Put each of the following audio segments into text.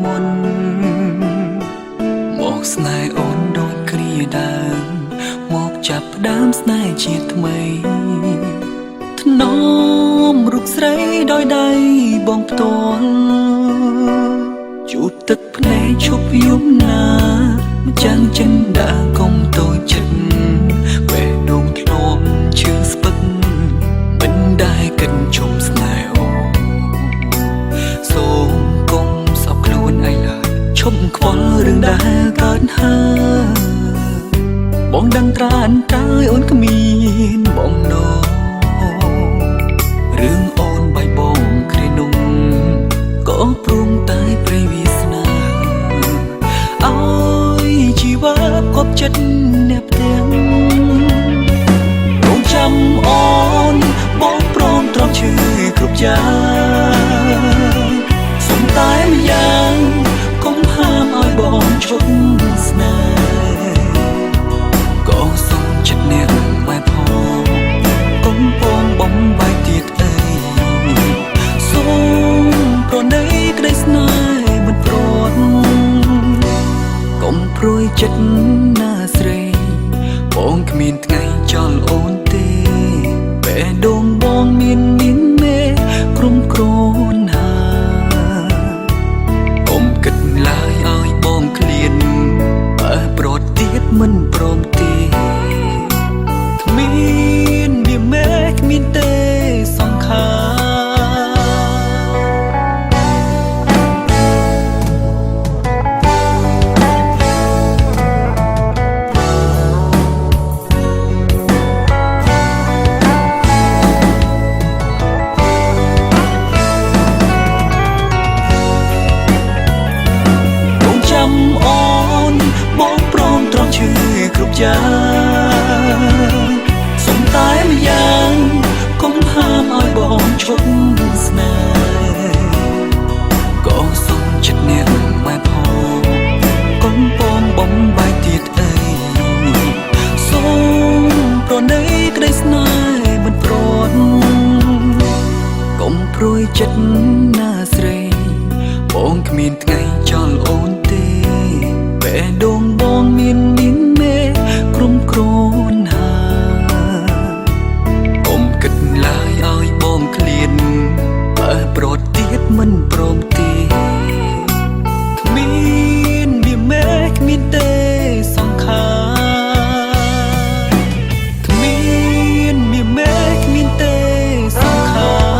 មុនមកស្នេហ៍អូនដូចគ្រាដើមមកចាប់ផ្ដើមស្នេហ៍ជាថ្មីធ្នមរូបស្រីដោយដៃបងផ្ទាល់ជូតទឹកភ្នែកឈប់យំណាចាំងចិនដាកុំតូចចិត្តបេះដូងធ្លាប់ជឿស្ពឹកមិនដែលកិនជុំស្នេហ៍អូសូមកុំសោកខ្លួនឯងឡើយឈប់ខ្វល់រឿងដែលកើតហើយបងដឹងត្រានតើអូនគ្មានបំណងរឿងអូនបាយបងគ្រានោះក៏ព្រមតែព្រៃវាសនាអើយជីវិតគប់ចិត្តអ្នកផ្ទាំងបងចាំអូនបងព្រមទ្រាំឈឺគ្រប់យ៉ាងសុំតែម្យ៉ាងកុំហាមឲ្យបងឈប់ស្នេហ៍ក៏សុំចិត្តអ្នកបែបផងកុំពងបំបាយទៀតអីសូមប្រណីក្តីស្នេហ៍មិនព្រាត់កុំព្រួយចិត្តណាស្រីបងគ្មានថ្ងៃចោលអូនទេបេះដូងបងមានមេក្រុមគ្រូនហើកុំគិតឡើយឲ្យបងឃ្លានបើប្រត់ទៀតមិនព្រមទេគ្មានវាមេគ្មានទេសង្ខារគ្រប់យ៉ាងសុំតែម្យ៉ាងកុំហាមឲ្យបងឈប់ស្នេហ៍ក៏សុំចិត្តអ្នកបែបផងកុំពងបំបាយទៀតអីសូមប្រណីក្តីស្នេហ៍មិនព្រាត់កុំព្រួយចិត្តណាស្រីបងគ្មានថ្ងៃចោលអូនទេបេះដូងបងមានក្រុមគ្រូនហើកុំគិតឡើយឲ្យបងឃ្លានបើប្រត់ទៀតមិនព្រមទេគ្មានវាមេគ្មានទេសង្ខារគ្មានវាមេគ្មានទេសង្ខារ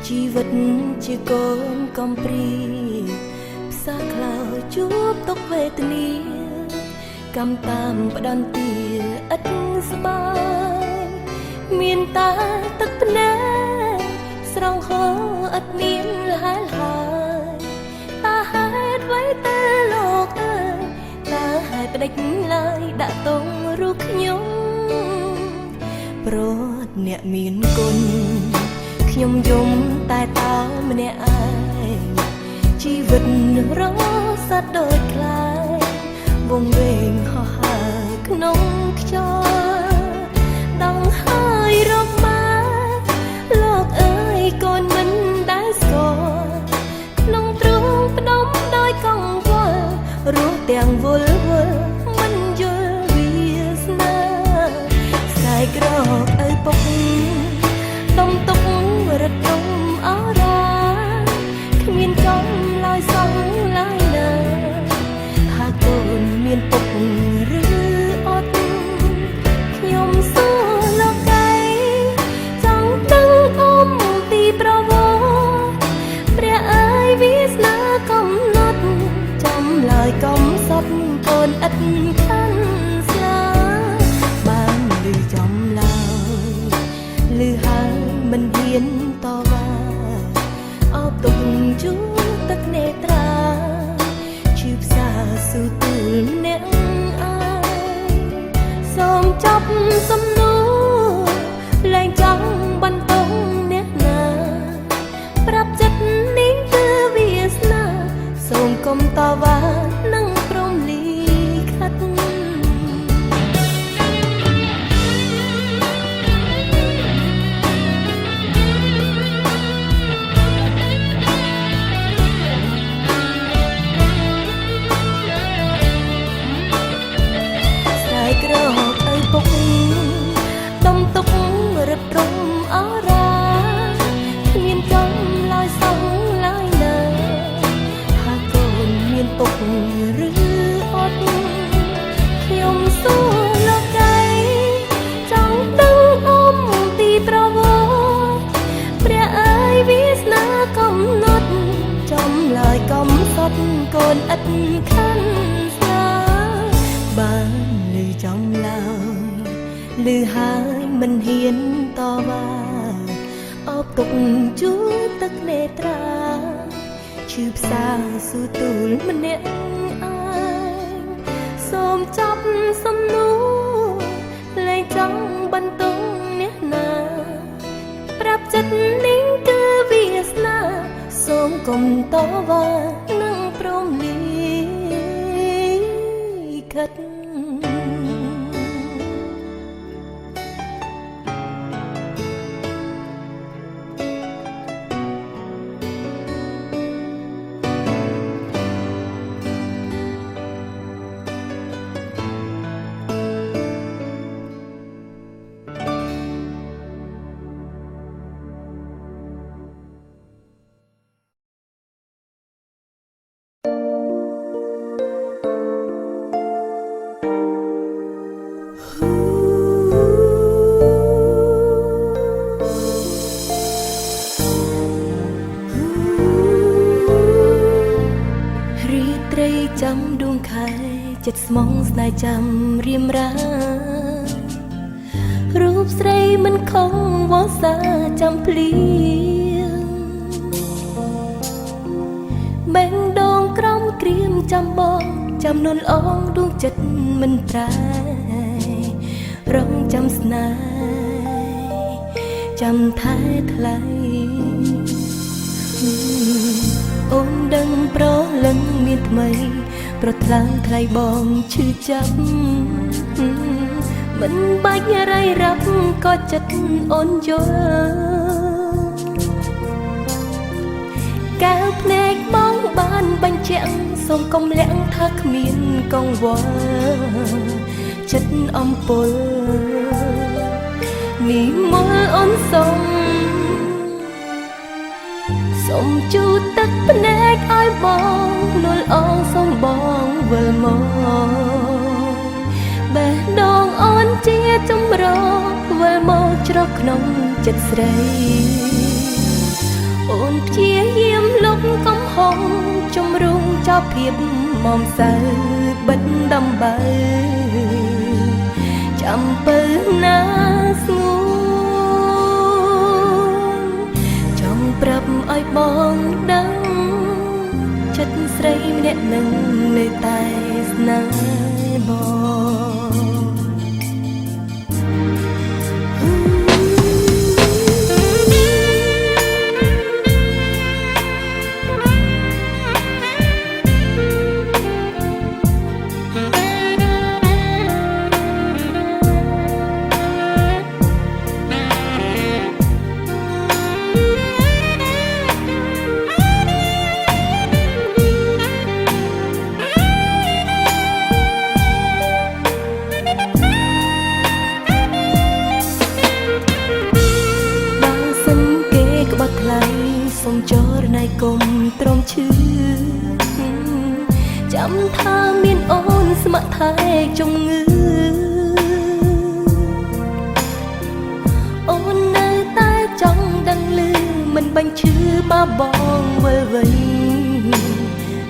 ជីវិតជាកូនកំព្រាផ្សារខ្លោចជួបទុកវេទនាកម្មតាមផ្ដន្ទាឥតស្បាយមានតាទឹកភ្នែកស្រងហូរឥតមានលហែលហើយតើហេតុអ្វីទៅលោកអើយតើហេតុផ្ដេចឡើយដាក់ទងរូបខ្ញុំប្រត់អ្នកមានគុណខ្ញុំយំតែតើម្នាក់ឯងជីវិតរងសត្វដូចខ្លាយវងវែងហោះហើរក្នុងខ្យល់ដងហើយរកមកលោកអើយកូនមិនដែលស្គាល់ក្នុងទ្រូងផ្ដុំដោយកង្វល់រស់ទាំងវល់មិនយល់វាសនាស្ដាយក្រកឪពុកដុំទុករត់ដុំអរ៉ាគ្មានកំឡើយសងឡើយណាថាកូនមានពុកឬអត់ខ្ញុំសួរលោកឯងចង់ដឹងអមពីប្រវត្តិព្រះអើយវាស្នើកំណត់ចំឡើយកុំសត់កូនឥតខាន់ស្លាបានឮចំឡើយឮហើយមិនហ៊ានតវ៉ាអោបទុក ជួទឹកនេត្រាជឿផ្សាស៊ូទូលអ្នកអាយសូមចាប់សំណួរលែងចង់បន្តអ្នកណាប្រាប់ចិត្តនេះគឺវាសនាសូមកុំតវ៉ានឹងព្រមលីខាត់ក្រោកឲ្យពុកតំទុករឹបរំអរាគ្មានចំឡើយសងឡើយណាថាកូនមានពុកឬអត់ខ្ញុំសួរលោកឯងចង់ដឹងអមពីប្រវត្តិព្រះអើយវាសនាកំណត់ចំឡើយកំសត់កូនឥតខាន់ស្នាបានចំឡើយឮហើយមិនហ៊ានតវ៉ាអបទុកជួទឹកនេត្រាឈឺផ្សាស៊ូទូលម្នាក់ឯងសូមចាប់សំណួរលែងចង់បន្តអ្នកណាប្រាប់ចិត្តនេះគឺវាសនាសូមកុំតវ៉ានឹងព្រមលីខាត់ចាំដួងខែចិត្តស្មងស្នេហ៍ចាំរៀមរារូបស្រីមិនខំវស្សាចាំភ្លៀងបែងដងក្រំក្រៀមចាំបងចាំនួនអងដួងចិត្តមិនប្រែរងចាំស្នេហ៍ចាំថែថ្លៃអូនដឹងប្រលឹងមានថ្មីប្រថ្លើងថ្លៃបងឈឺចាប់មិនបាច់រៃរាប់ក៏ចិត្តអូនយល់កែវភ្នែកបងបានបញ្ជាក់សូមកុំលាក់ថាគ្មានកង្វល់ចិត្តអំពុលនេះមកអូនសូមជូតទឹកភ្នែកឲ្យបងនួលអងសូមបងវិលមកបេះដូងអូនជាចម្រោះវិលមកច្រកក្នុងចិត្តស្រីអូនព្យាយាមលុបកំហុសជំរុងចោលភាពមុំសៅបិទដំបើចាំពើណាស្ងួនចង់ប្រាប់ឲ្យបងដឹងចិត្តស្រីម្នាក់នឹងនៅតែស្នេហ៍បងសូមចរណៃគុំទ្រមឈឺចាំថាមានអូនស្ម័គ្រថែជំងឺអូននៅតែចង់ដឹងឮមិនបាញ់ឈឺបាបងវិលវិញ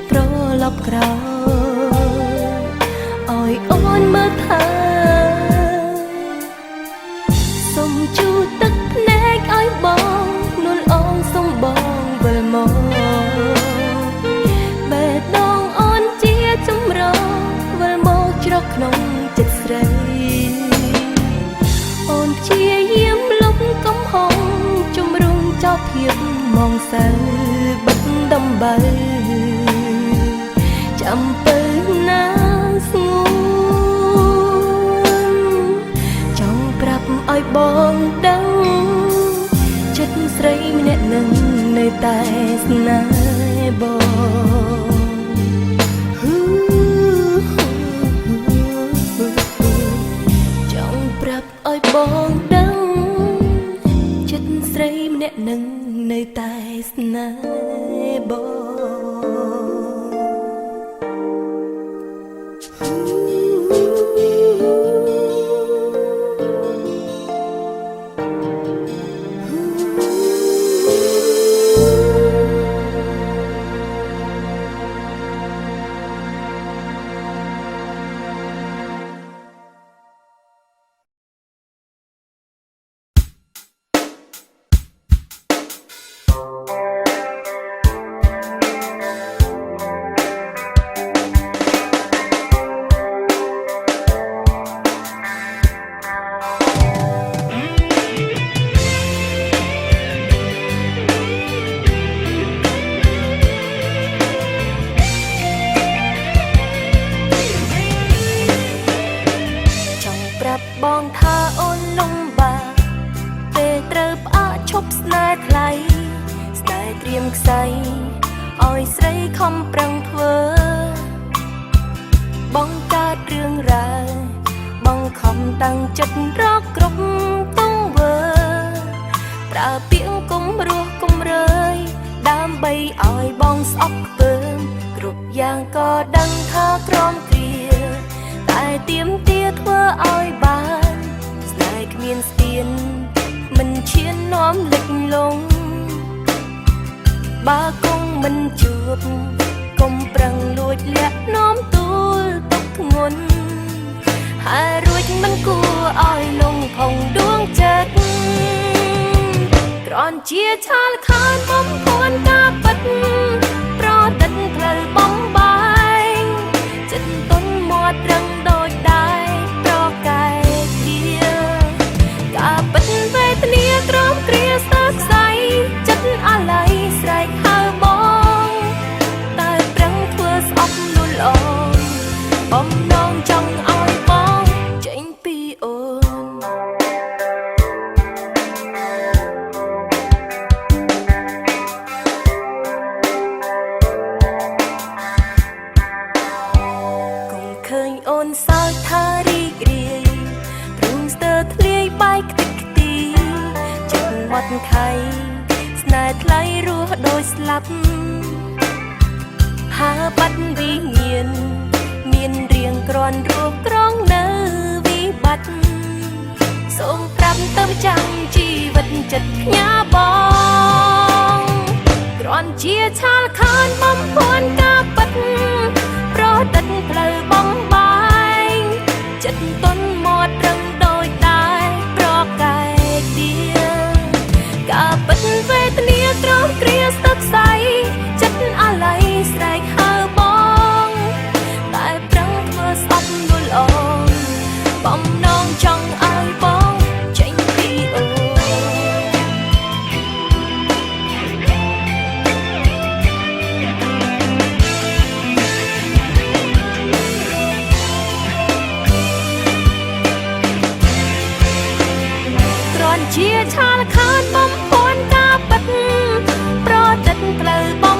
ត្រឡប់ក្រោយឲ្យអូនមើលថាសូមជូតទឹកភ្នែកឲ្យបងនួលអងសូមបងវិលមក ភាពមងសៅបិទដំបើចាំពើណាស្ងួនចង់ប្រាប់ឲ្យបងដឹងចិត្តស្រីម្នាក់នឹងនៅតែស្នេហ៍បងចង់ប្រាប់ឲ្យបងដឹងចិត្តស្រីម្នាក់នឹងនៅតែស្នេហ៍បងបងថាអូនលំបាកពេលត្រូវផ្អាកឈប់ស្នេហ៍ថ្លៃស្នេហ៍ត្រៀមខ្សែឲ្យស្រីខំប្រឹងធ្វើបងកើតរឿងរ៉ាវបងខំតាំងចិត្តរកគ្រប់ទង្វើប្រើពាក្យគំរោះគំរើយដើម្បីឲ្យបងស្អប់ខ្ពើមគ្រប់យ៉ាងក៏ដឹងថាក្រំគ្រាតែទៀមទាធ្វើឲ្យបានស្នេហ៍គ្មានស្ពានមិនឈាននាំលិចលង់បើគង់មិនជួបកុំប្រឹងលួចលាក់នាំទូលទុកធ្ងន់ហើយរួចមិនគួរឲ្យលងផងដួងចិត្តគ្រាន់ជាឆាលខានបំពួនការពិតប្រដិតផ្លូវបំបាយចិត្តទុនមាត់ត្រឹងដូចដែរប្រកែកគ្នាការពិតវេទនាក្រំគ្រាស្ទើរខ្សែចិត្តអាឡ័យស្រែកហៅបងតែប្រឹងធ្វើស្អប់លួលអងបំណងចង់ឲ្យបងចេញពីអូនកុំឃើញអូនសើចថារីករាយព្រមស្ទើរធ្លាយបាយខ្ទេចខ្ទីចិត្តមាត់ខៃស្នេហ៍ថ្លៃរស់ដូចស្លាប់ហាបាត់វិញ្ញាណមានរៀងក្រាន់រូបក្រងនៅវិបត្តិសូមប្រាប់ទៅចាំជីវិតចិត្តផ្ញើបងគ្រាន់ជាឆាលខានបំពួនការពិតប្រដិតផ្លូវបំបាយចិត្តទុនមាត់ត្រឹងដូចដែរប្រកែកទៀតការពិតវេទនាក្រំគ្រាស្ទើរខ្សែចិត្តអាឡ័យស្រែកហៅបងតែប្រឹងធ្វើស្អប់លួលអងបំណងចង់ឲ្យបងចេញពីអូគ្រាន់ជាឆាលខានបំពួនការពិតប្រដិតផ្លូវបំ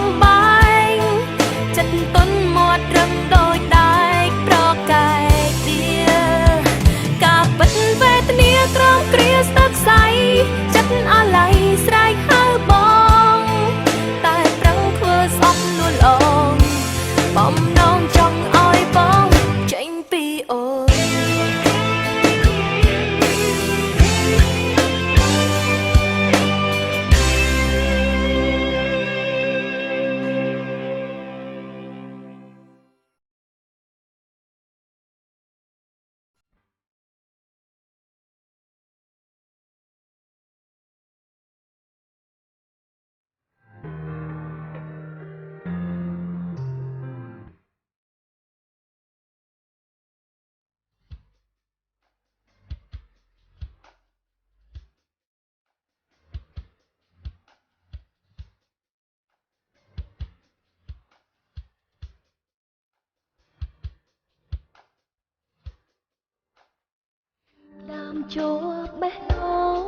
ជាប់បេះដូង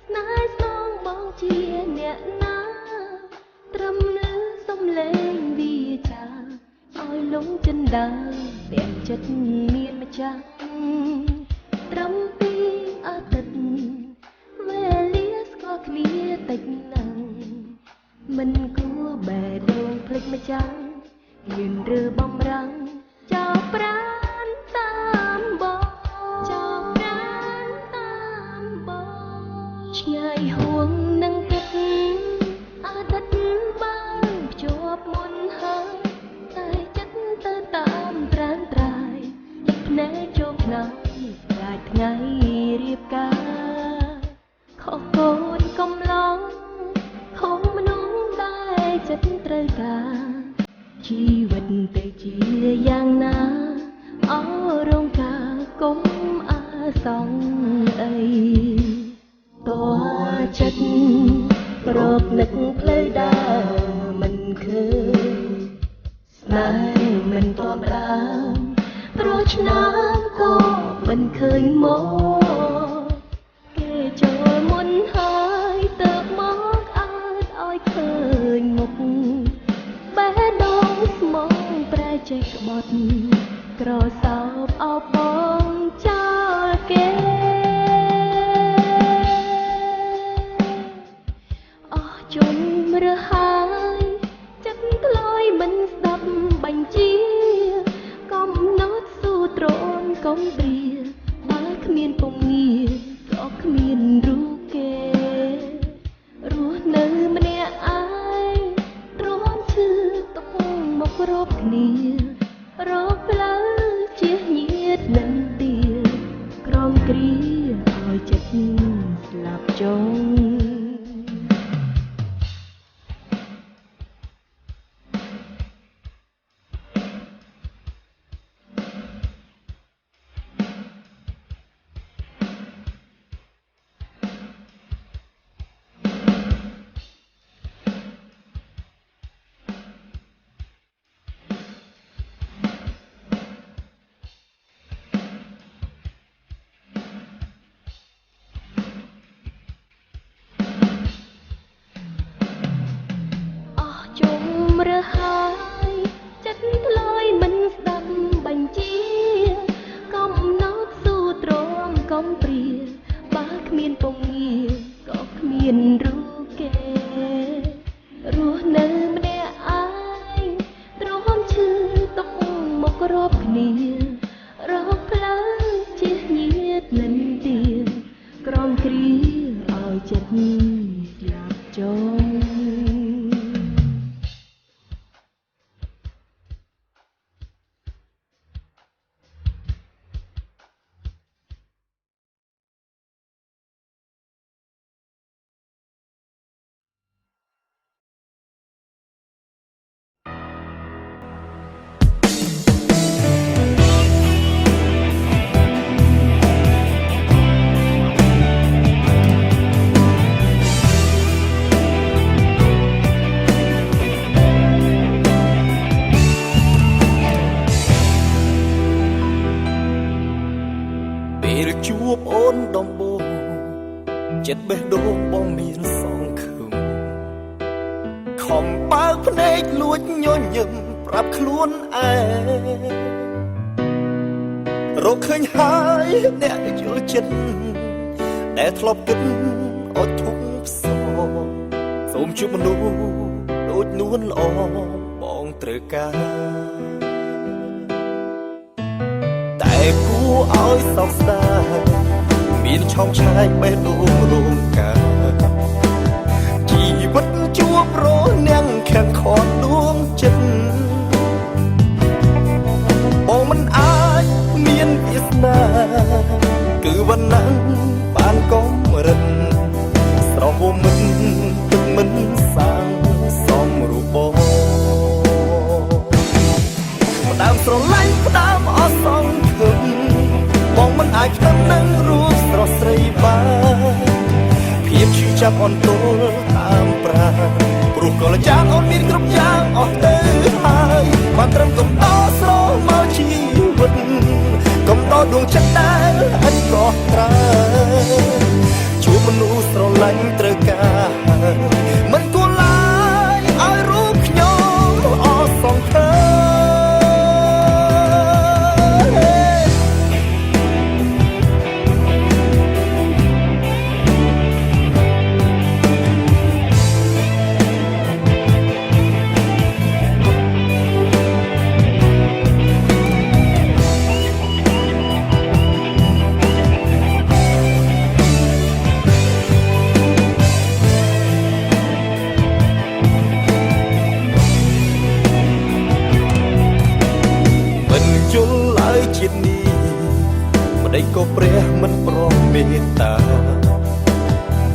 ស្នេហ៍ស្នងបងជាអ្នកណាត្រឹមលឺសំឡេងវាចាឲ្យលងចិនដាពាក់ចិត្តមានម្ចាស់ត្រឹមពីអាទិត្យវេលាស្គាល់គ្នាតិចណាស់មិនគួរបេះដូងភ្លេចម្ចាស់ហ៊ានឬបំរាំងចោលប្រាណតាមបងចោលប្រាណតាមបងឆ្ងាយហួងនឹងទឹកអាទិត្យបានភ្ជាប់មុនហើយតែចិត្តទៅតាមត្រានត្រាយទឹកភ្នែកជោគណាស់ស្ដាយថ្ងៃរៀបការខុសកូនកំឡងខុសមនុស្សដែលចិត្តត្រូវការជីវិតទៅជាយ៉ាងណាអរងការគុំអាសង្ឃអីតើចិត្តប្រកនឹកផ្លូវដើរមិនឃើញស្នេហ៍មិនតបដើមព្រោះឆ្នាំក៏មិនឃើញមកគេចូលមុនហើយទៅមកអើតឲ្យឃើញមុខបេះដូងស្មងប្រែចេះក្បត់ក្រសោបអោបបងចោលគេអស់ជន់រហើយចិត្តក្លោយមិនស្ដាប់បញ្ជាកំណត់ស៊ូទ្រនកំព្រាបើគ្មានពងងារក៏គ្មានរូបគេរស់នៅម្នាក់ឯងទ្រាំឈឺទុកមករកគ្នារកផ្លូវជាញាតនឹងទៀតក្រំគ្រាឲ្យចិត្តស្លាប់ចុងជុំរហើយចិត្តក្លោយមិនស្ដាប់បញ្ជាកំណត់ស៊ូទ្រាំកំព្រាបើគ្មានពងងារក៏គ្មានរូបគេរស់នៅម្នាក់ឯងទ្រាំឈឺទុកមករកគ្នារកផ្លូវជាញាតនឹងទៀតក្រំគ្រាឲ្យចិត្តស្លាប់ចុងជួបអូនដំបូងចិត្តបេះដូងបងមានសងខឹងខំបើកភ្នែកលួចញញឹមប្រាប់ខ្លួនឯងរកឃើញហើយអ្នកយល់ចិត្តដែលធ្លាប់គិតអត់ធុកផ្សងសូមជួបមនុស្សដូចនួនល្អបងត្រូវការតែគួរឲ្យសោកស្ដាយមានឆោមឆ្ងាយបេះដូងរងការជីវិតជួបរនាំងខាងខត់ដួងចិត្តបងមិនអាចមានវាសនាគឺវណ្ណៈបានកំរិតស្រហូមិនទឹកមិនសាងសំរូបបងផ្ដើមស្រឡាញ់ផ្ដើមអស់សង្ឃឹមបងមិនអាចផ្ទឹមនឹងរូបស្រស់ស្រីបានភាពឈឺចាប់អន់ទល់តាមប្រាព្រោះកលចានអូនមានគ្រប់យ៉ាងអស់ទៅហើយបានត្រឹមកំដរស្រមកជីវិតកំដរដួងចិត្តដែលឥតកោះត្រើ ជាតិនេះម្ដេចក៏ព្រះមិនប្រោសមេត្តា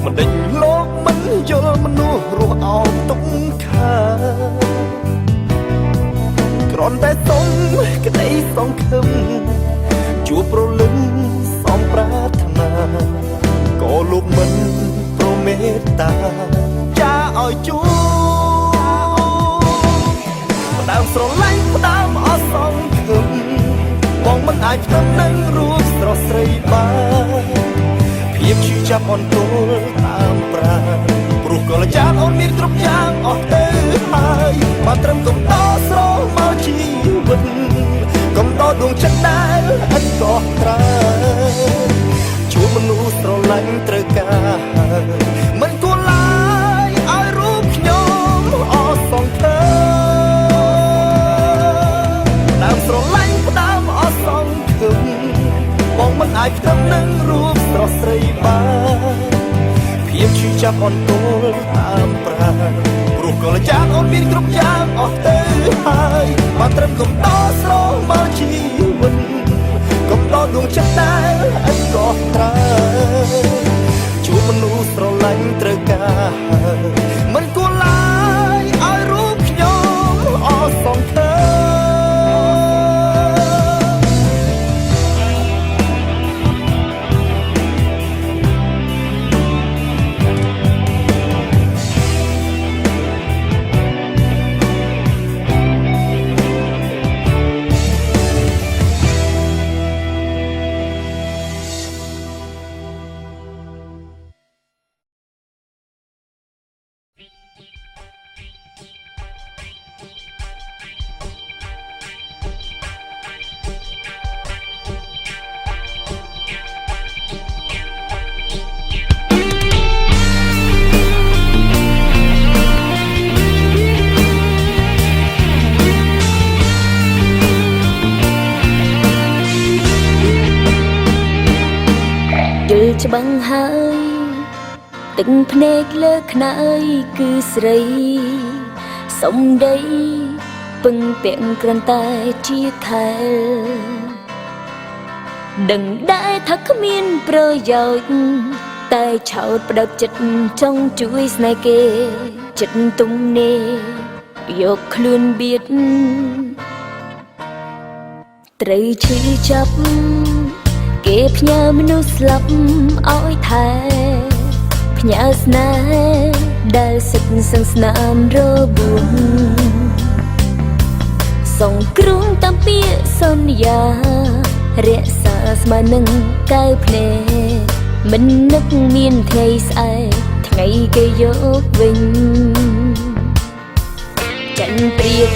ម្ដេចលោកមិនយល់មនុស្សរស់អោបទុកខាគ្រាន់តែសុំក្តីសង្ឃឹមជួបប្រលឹងសំប្រាថ្នាក៏លោកមិនប្រមេត្តាចាឲ្យជួបដើមស្រឡាញ់ផ្ដើមអស់សង្ឃឹមបងមិនអាចផ្ទឹមនឹងរូបស្រស់ស្រីបានភាពឈឺចាប់អន់ទល់តាមប្រាណព្រោះកលចានអូនមានគ្រប់យ៉ាងអស់ទៅហើយបានត្រឹមកំដរស្រមកជីវិតកំដរដួងចិត្តដែលឥតកោះត្រាជួបមនុស្សស្រឡាញ់ត្រូវការមិនគួរឡើយឲ្យរូបខ្ញុំអស់សង្ឃឹមដើមស្រឡាញ់ផ្ដើមអស់សង្ឃឹមបងមិនអាចផ្ទឹមនឹងរូបស្រស់ស្រីបានភាពឈឺចាប់អន់ទល់តាមប្រាណព្រោះកលចានអូនមានគ្រប់យ៉ាងអស់ទៅហើយបានត្រឹមកំដរស្រមកជីវិតកំដរដួងចិត្តដែលឥតកោះត្រាជួបមនុស្សស្រឡាញ់ត្រូវការមិនគួរឡើយឲ្យរូបខ្ញុំអស់សង្ឃឹមច្បាំងហើយទឹកភ្នែកលើខ្នើយគឺស្រីសំដីពឹងពាក់គ្រាន់តែជាខែលដឹងដែរថាគ្មានប្រយោជន៍តែឆោតផ្ដិតចិត្តចង់ជួយស្នេហ៍គេចិត្តទំនេរយកខ្លួនបៀតត្រូវឈឺចាប់គេផ្ញើមនុស្សស្លាប់ឲ្យថែផ្ញើស្នេហ៍ដែលសិតសឹងស្នាមរបួសសង្គ្រោះតាមពាក្យសន្យារក្សាស្មើនឹងកែវភ្នែកមិននឹកមានថ្ងៃស្អែកថ្ងៃគេយកវិញចាញ់ព្រៀប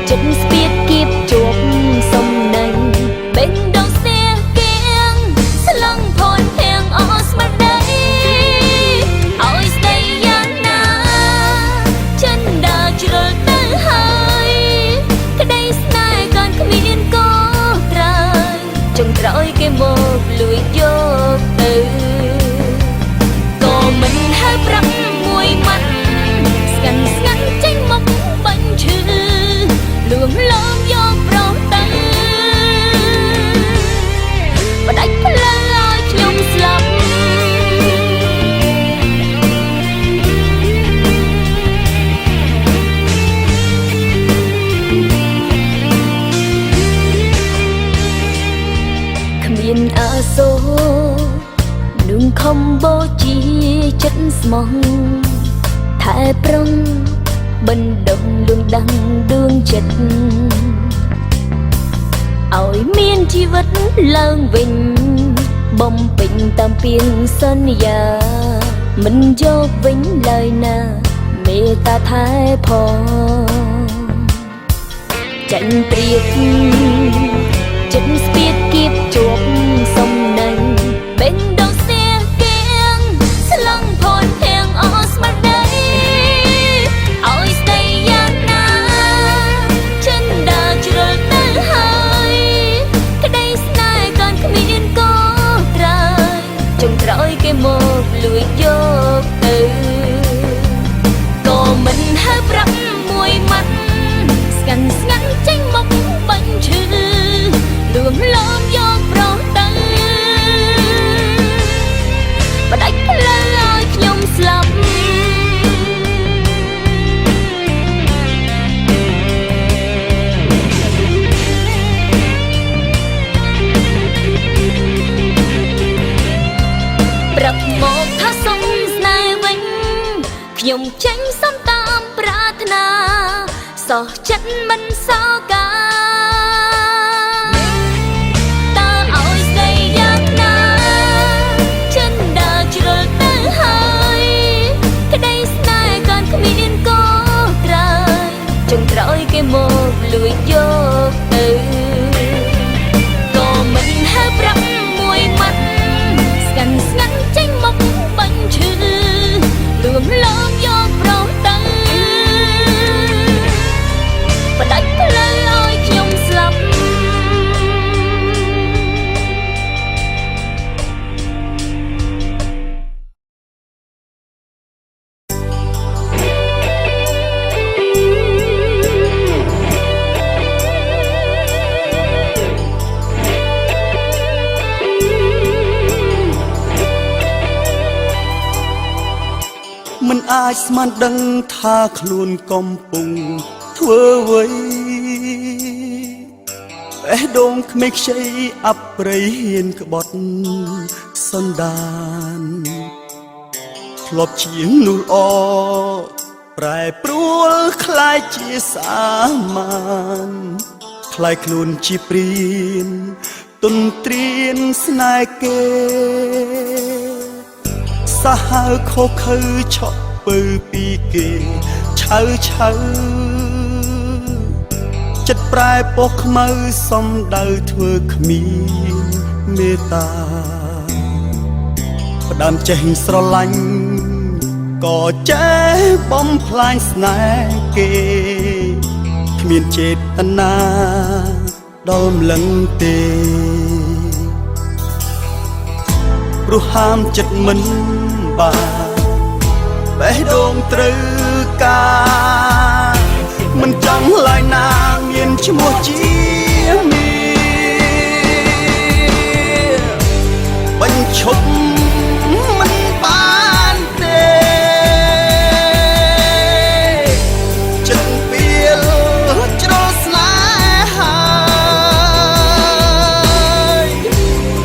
ចិត្តស្ពាតគៀបជាប់សំណាញ់បេះដូងស្ទះគៀងស្លងផនភៀងអស់ស្មារតីឲ្យស្ដីយ៉ាងណាចិនដើរជ្រុលទៅហើយក្តីស្នេហ៍កាន់គ្មានកោត្រើយចុងក្រោយគេមកលួចយកទៅក៏មិនហៅប្រាប់មួយម៉ាត់ស្កាន់ស្ងាត់ចេញមកបាញ់ឈឺលួងលោមយកប្រោទៅបដាច់ផ្លូវឲ្យខ្ញុំស្លាប់គ្មានអាសូរនឹងខំបូជាចិត្តស្មោះថែប្រឹងបណ្ដុំលួងដាំងដួងចិត្តឲ្យមានជីវិតឡើងវិញបំពេញតាមពាក្យសន្យាមិនយកវិញឡើយណាមេត្តាថែផងចាញ់ព្រៀបចិត្តស្ពាតគៀបជាប់សំណាញ់បេះដូងស្ទះគៀងស្លងផនភៀងអស់ស្មារតីឲ្យស្ដីយ៉ាងណាចិនដើរជ្រុលទៅហើយក្តីស្នេហ៍កាន់គ្មានកោត្រើយចុងក្រោយគេមកលួចយកទៅក៏មិនហៅប្រាប់មួយម៉ាត់ស្កាន់ស្ងាត់ចេញមកបាញ់ឈឺ សោះចិត្តមិនសោកាតើឲ្យស្ដីយ៉ាងណាចិនដើរជ្រុលទៅហើយក្ដីស្នេហ៍កាន់គ្មានកោត្រើយចុងក្រោយគេមកលួចយកទៅក៏មិនហៅប្រាប់មួយម៉ាត់ស្កាន់ស្ងាត់ចេញមកបាញ់ឈឺលួមលងយកប្រោទៅបដាច់ផ្លូវឲ្យខ្ញុំស្លាប់មិនអាចស្មានដឹងថាខ្លួនកំពុងធ្វើអ្វីបេះដូងក្មេងខ្ចីអប្រិយហ៊ានក្បត់សន្តានធ្លាប់ជាមនុស្សល្អប្រែប្រួលคล้ายជាសាមញ្ញคล้ายខ្លួនជាព្រានទុនត្រៀនស្នេហ៍គេសាហាវខុសខើឆក់ពើពីគេឆៅឆៅចិត្តប្រែពណ៌ខ្មៅសំដៅធ្វើគ្មានមេត្តាផ្ដាំចេះស្រឡាញ់ក៏ចេះបំផ្លាញស្នេហ៍គេគ្មានចេតនាដល់ម្លឹងទេព្រោះហាមចិត្តមិនបានបេះដូងត្រូវការមិនចង់ឡើយណាមានឈ្មោះជាមានបញ្ឈប់មិនបានទេចិត្តពីលជ្រុលស្នេហា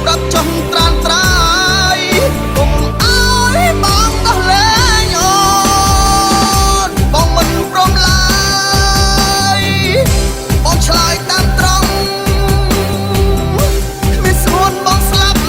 ប្រាប់ចង់ត្រានត្រាយកុំអើយបងដោះលែងអូនបងមិនព្រមឡើយបងឆ្លើយតាមត្រង់គ្មានស្រួនបងស្លាប់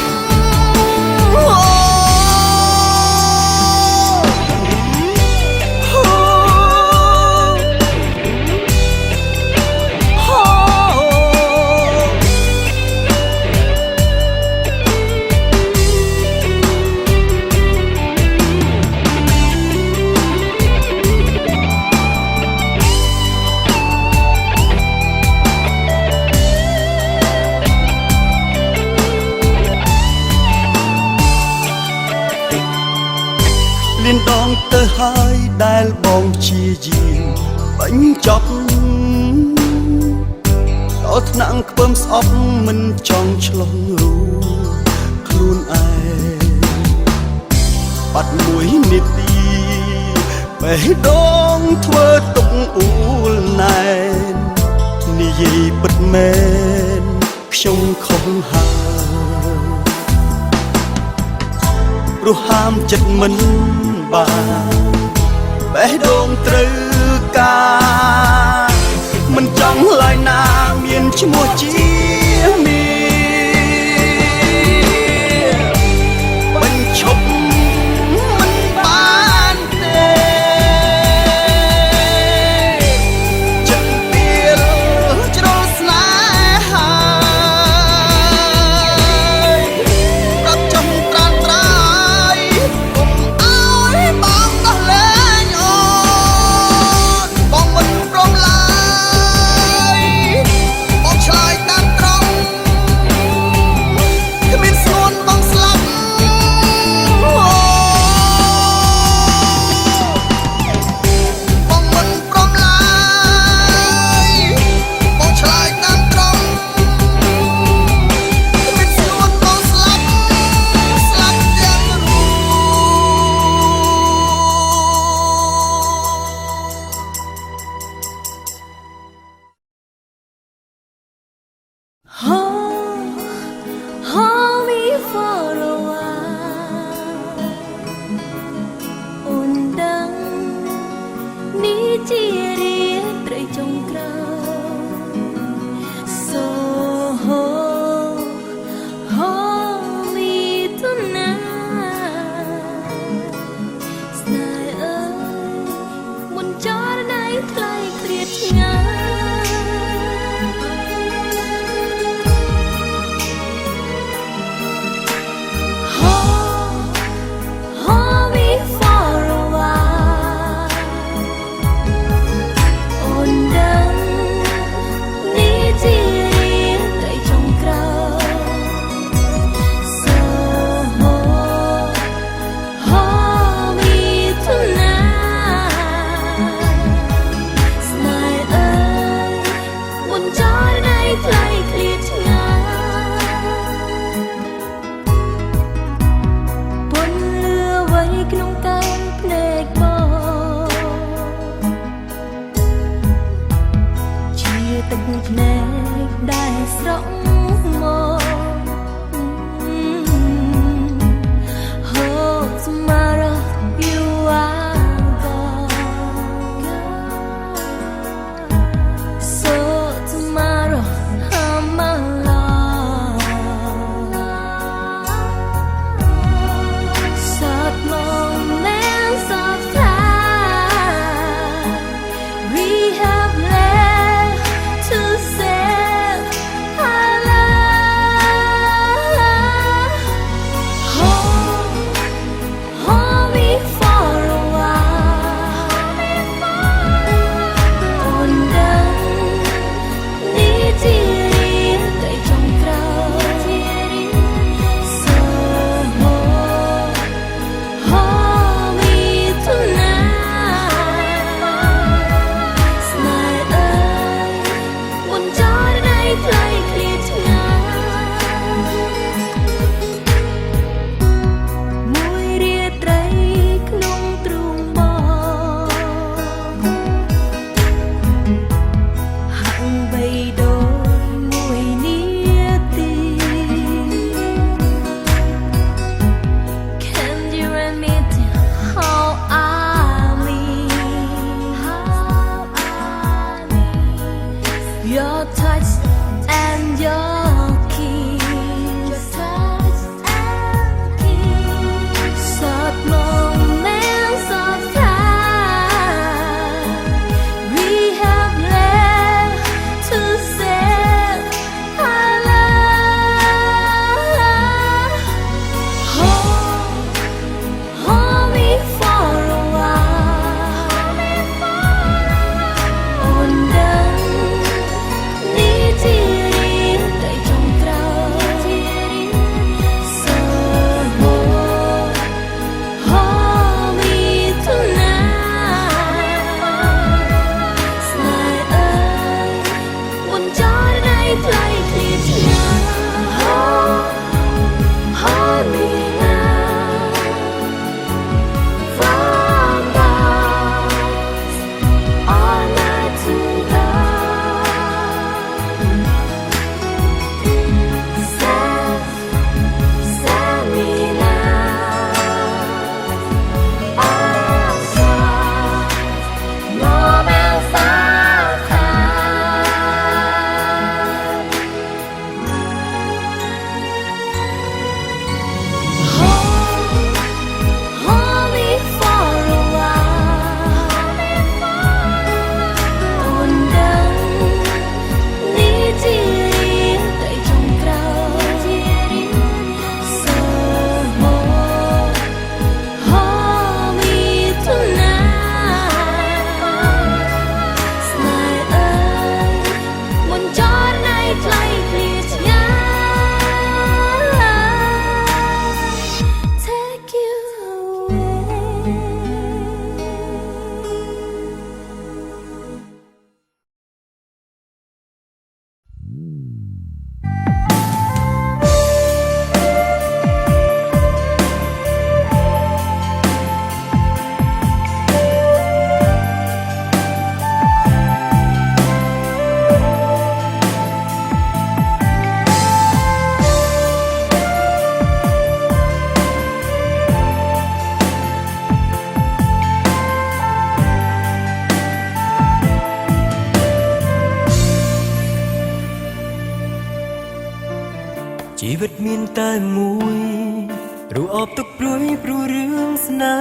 លៀនដងទៅហើយដែលបងជាយាមបញ្ចប់ដល់ថ្នាក់ខ្ពើមស្អប់មិនចង់ឆ្លងរូខ្លួនឯងបាត់មួយនាទីបេះដូងធ្វើទុកអួលណែននិយាយពិតមែនខ្ញុំខំហើយព្រោះហាមចិត្តមិនបានបេះដូងត្រូវការមិនចង់ឡើយណាមានឈ្មោះជាមានបញ្ឈប់មិនបានទេចិត្តពីលជ្រុលស្នេហាប្រាប់ចង់ត្រានត្រាយកុំអើយបងដោះលែងអូនបងមិនព្រមឡើយបងឆ្លើយតាមត្រង់គ្មានស្រួនបងស្លាប់បងមិនព្រមឡើយបងឆ្លើយតាមត្រង់គ្មានស្រួនបងស្លាប់ស្លាប់យ៉ាងរួច Hold me for a while អូនដឹងនេះជារៀនត្រី ចុងក្រោយ So hold me tonight ស្នេហ៍អើយមុនចរណៃថ្លៃគ្រៀតឆ្ងាយ Hold me for a while អូនដឹងនេះជារឿងតែចុងក្រោយ So hold me tonight ស្នេហ៍អើយមុនចរណៃថ្លៃឃ្លាតឆ្ងាយ ពន្លឺអ្វីក្នុងកាយភ្នែកបងជាទឹកភ្នែកដែលស្រក់មក Hope tomorrow you are gone So tomorrow I'm alone សតមកមិនសតថា We have left to save our love Hold me for a while អូនដឹងនេះជារឿងតែចុងក្រោយ So hold me tonight ស្នេហ៍អើយមុនចរណៃថ្លៃឃ្លាតឆ្ងាយ មួយរាត្រីក្នុងទ្រូងបងហាក់បីដូចមួយនាទី Can you admit how I miss your touch and your kiss សតមកមិនសតថា We have left to save our love Hold me for a while អូនដឹងនេះជា ជីវិតមានតែមួយរូបអបទុកព្រួយព្រោះរឿងស្នេ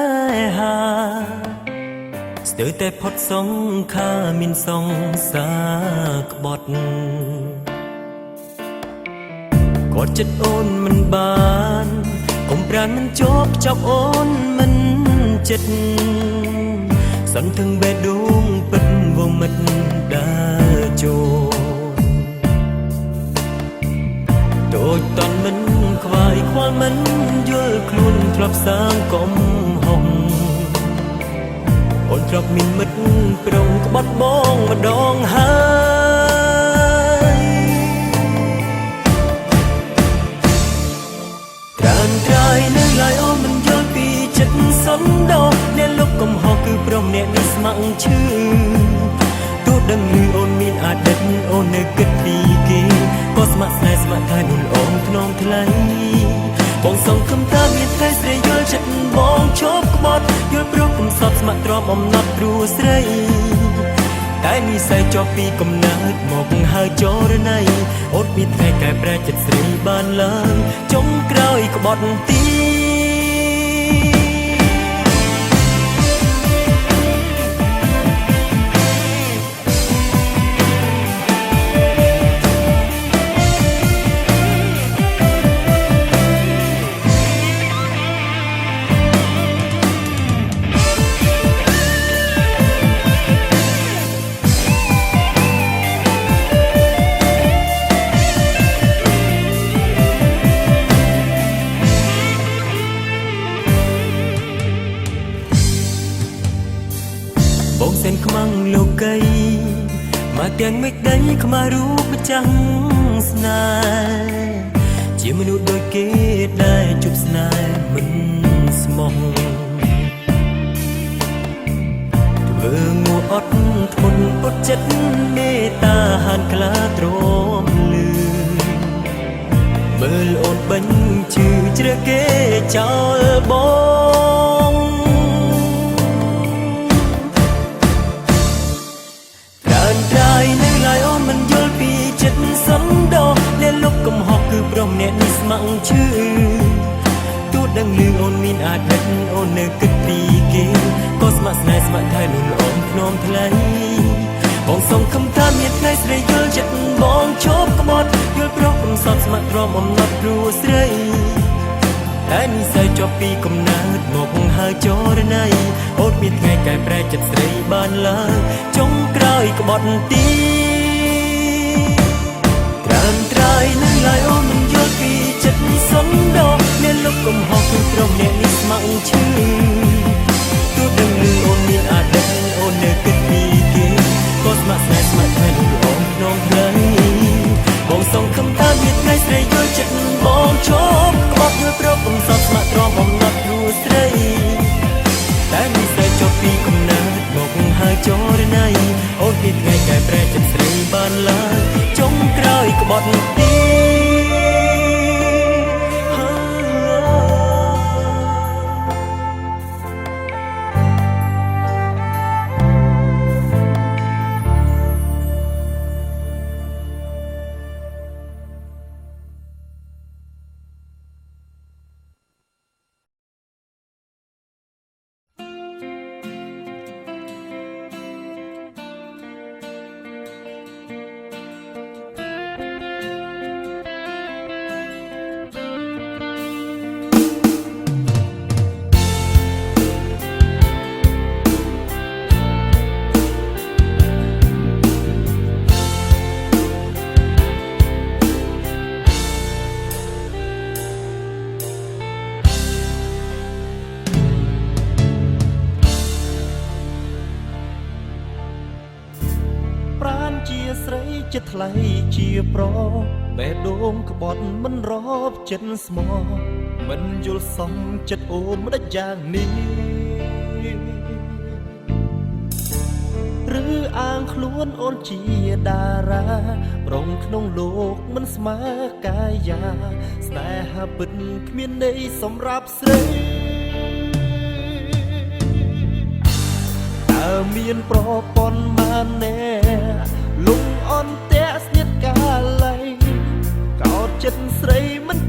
ហាស្ទើរតែផុតសង្ខារមានសង្សារក្បត់គាត់ចិត្តអូនមិនបានកុំប្រានមិនជាប់ចាប់អូនមិនចិត្តសន្ទឹងបេះដូងពិតវមិតដើរចូលដូចតន់មិនខ្វាយខ្វល់មិនយល់ខ្លួនធ្លាប់សាងកំហុងអូនធ្លាប់មានមិត្តប្រុងក្បត់បងម្ដងហើយត្រានត្រាយនៅឡើយអូនមិនយល់ពីចិត្តសន្តោសអ្នកលុបកំហុសគឺព្រមអ្នកនេះស្ម័គ្រឈឺទោះដឹងឮអូនមានអតីតអូននៅគិតពីគេក៏ស្ម័គ្រស្នេហ៍ស្ម័គ្រថានួនអូនធ្នមថ្លៃបងសង្ឃឹមថាមានថ្ងៃស្រីយល់ចិត្តបងឈប់ក្បត់យល់ព្រមកំសត់ស្ម័គ្រទ្រាំអំណត់គ្រួស្រីតែនិស្ស័យជាប់ពីកំណើតមកហើយចរណៃអូនមានថ្ងៃកែប្រែចិត្តស្រីបានឡើងចុងក្រោយក្បត់ទីបងសែនខ្មាំងលោកីមកទាំងមេឃដីខ្មាស់រូបម្ចាំងស្នេហ៍ជាមនុស្សដូចគេដែលជប់ស្នេហ៍មិនស្មោះធ្វើងួអត់ធ្មត់ពុតចិត្តមេត្តាហានខ្លាទ្រាំលឺមើលអូនបាញ់ជឿជ្រះគេចោលបងត្រាយនៅឡើយអូនមិនយល់ពីចិត្តសន្តោសអ្នកលុបកំហុសគឺព្រមអ្នកនេះស្ម័គ្រឈឺទោះដឹងឮអូនមានអតីតអូននៅគិតពីគេក៏ស្ម័គ្រស្នេហ៍ស្ម័គ្រថែនួនអូនធ្នមថ្លៃបងសង្ឃឹមថាមានថ្ងៃស្រីយល់ចិត្តបងឈប់ក្បត់យល់ព្រមកំសត់ស្ម័គ្រទ្រាំអំណត់គ្រួស្រីតែនិស្ស័យជាប់ពីកំណើតមកហើយចរណៃអូនមានថ្ងៃកែប្រែចិត្តស្រីបានឡើងចុងក្រោយក្បត់ទីត្រានត្រាយនៅឡើយអូនមិនយល់ពីចិត្តសន្តោសអ្នកលុបកំហុសគឺព្រមអ្នកនេះស្ម័គ្រឈឺទោះដឹងឮអូនមានអតីតអូននៅគិតពីគេក៏ស្ម័គ្រស្នេហ៍ស្ម័គ្រថែនួនអូនក្នុងផ្លូវបងសង្ឃឹមថាមានថ្ងៃស្រីយល់ចិត្តបងឈប់ក្បត់យល់ព្រមកំសត់ស្ម័គ្រទ្រាំអំណត់គ្រួស្រីតែនិស្ស័យចុះពីកំណើតមកហើយចរណៃអូនមានថ្ងៃកែប្រែចិត្តស្រីបានឡើងចុងក្រោយក្បត់ទីជាស្រីចិត្តថ្លៃជាប្រុសបេះដូងក្បត់មិនរាប់ចិត្តស្មោះមិនយល់សមចិត្តអូនមិនដេចយ៉ាងនេះឬអាងខ្លួនអូនជាតារាប្រងក្នុងលោកមិនស្មើកាយាស្នេហាពិតគ្មានន័យសម្រាប់ស្រីតើមានប្រពន្ធម៉ានណែលំអន់តែស្នៀតកាល័យកោតចិត្តស្រីមិន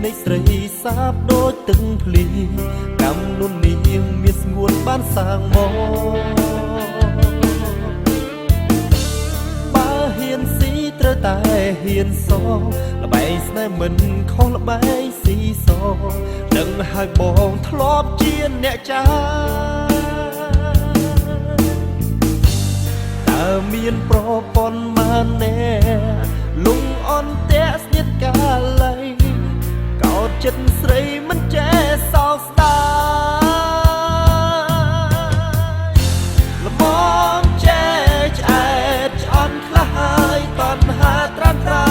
នៃស្រីសាបដូចទឹកភ្លៀងកម្មនុននាងមានស្ងួនបានសាងមកបើហ៊ានស៊ីត្រូវតែហ៊ានសល្បែងស្នេហ៍មិនខុសល្បែងស៊ីសដឹងហើយបងធ្លាប់ជាអ្នកចាតើមានប្រពន្ធម៉ានណែលងអន់តែស្នៀតកាលៃកោតចិត្តស្រីមិនចេះសោកស្ដាយល្មមចេះឆ្អែតឆ្អន់ខ្លះហើយតណ្ហាត្រាំត្រា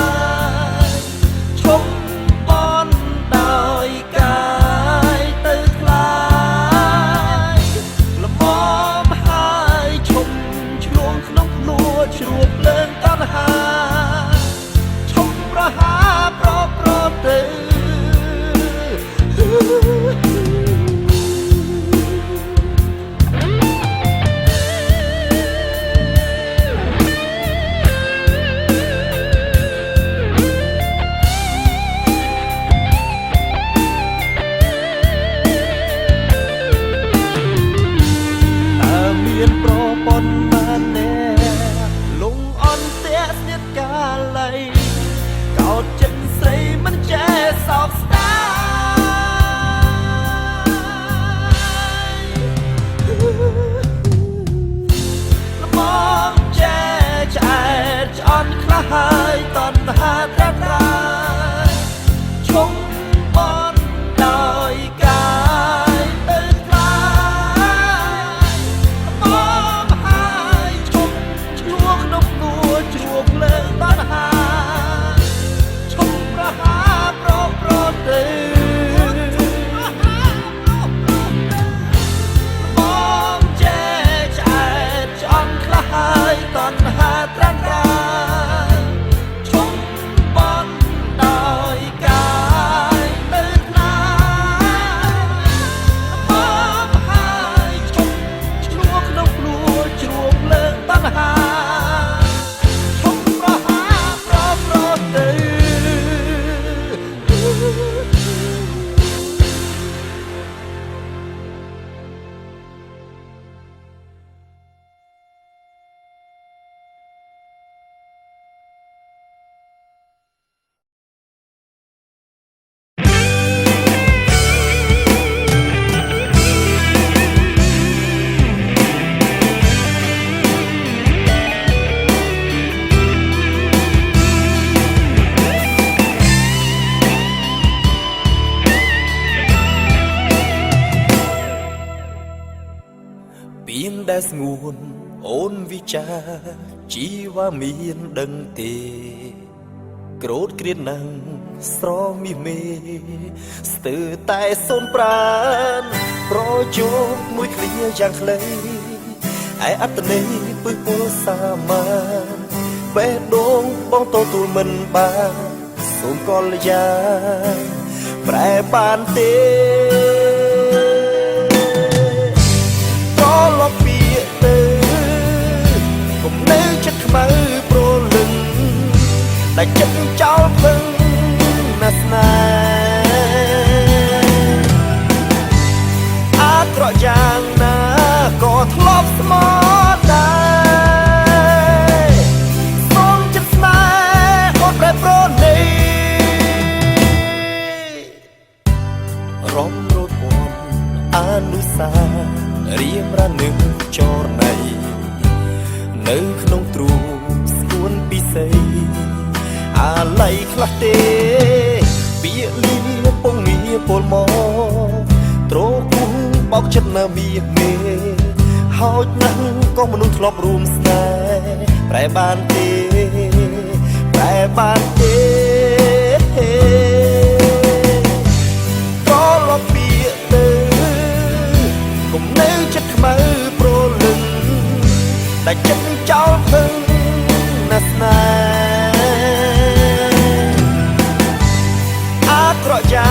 យឈប់បនដោយកាយទៅខ្លាយល្មមហើយឈប់ឆ្លងក្នុងភ្នួជ្រួបលើងតណ្ហាឈប់ប្រហាប្រប្រទៅ មានប្រពន្ធម៉ានណែលងអន់តែស្នៀតកាលៃកោតចិត្តស្រីមិនចេះសោកស្ដាយល្មមចេះឆ្អែតឆ្អន់ខ្លះហើយតណ្ហាត្រាំត្រាយឈប់បនដោយកាយទៅខ្លាយ ជ្រួបលើតណ្ហាឈប់ប្រហាប្រប្រទៅបងចេះឆ្អែតឆ្អន់ខ្លះហើយតណ្ហាត្រាំត្រាយឈប់បនដោយកាយទៅខ្លាយបងហើយឈប់ឆ្លួក្នុងភ្នួជ្រួបលើតណ្ហា ពីនដែលស្ងួនអូនវិចាជីវ៉ាមានដឹងទេក្រោតក្រៀតណាំងស្រមីមេស្ទើរតែសូនប្រានប្រជោគមួយឃ្លាយ៉ាងខ្លីឯអត្តន័យពឹសពលសាមានបេះដូងបងទទួលមិនបានសូមកលយ៉ាងប្រែបានទេលបពីទៅកុំនៅចិត្តខ្មៅប្រលឹងដែលចិត្តចោលពឹងណាស់ស្នេហ៍អាក្រក់យ៉ាងណាក៏ធ្លាប់ស្មោះដែរសូមចិត្តស្នេហ៍អូនប្រែប្រណីរំរត់វន់អនុសារៀមរនឹកចរណៃនៅក្នុងទ្រូងស្គួនពិសីអាឡ័យខ្លះទេពាក្យលីពងងារពលមកត្រគូបោកចិត្តនៅមាសមេហោចណាស់ក៏មនុស្សធ្លាប់រួមស្នេហ៍ប្រែបានទេប្រែបានទេក៏លបពីទៅកុំនៅចិត្តខ្មៅប្រលឹងដែលចិត្តចោលពឹងណាស់ស្នេហ៍អាក្រក់យ៉ាង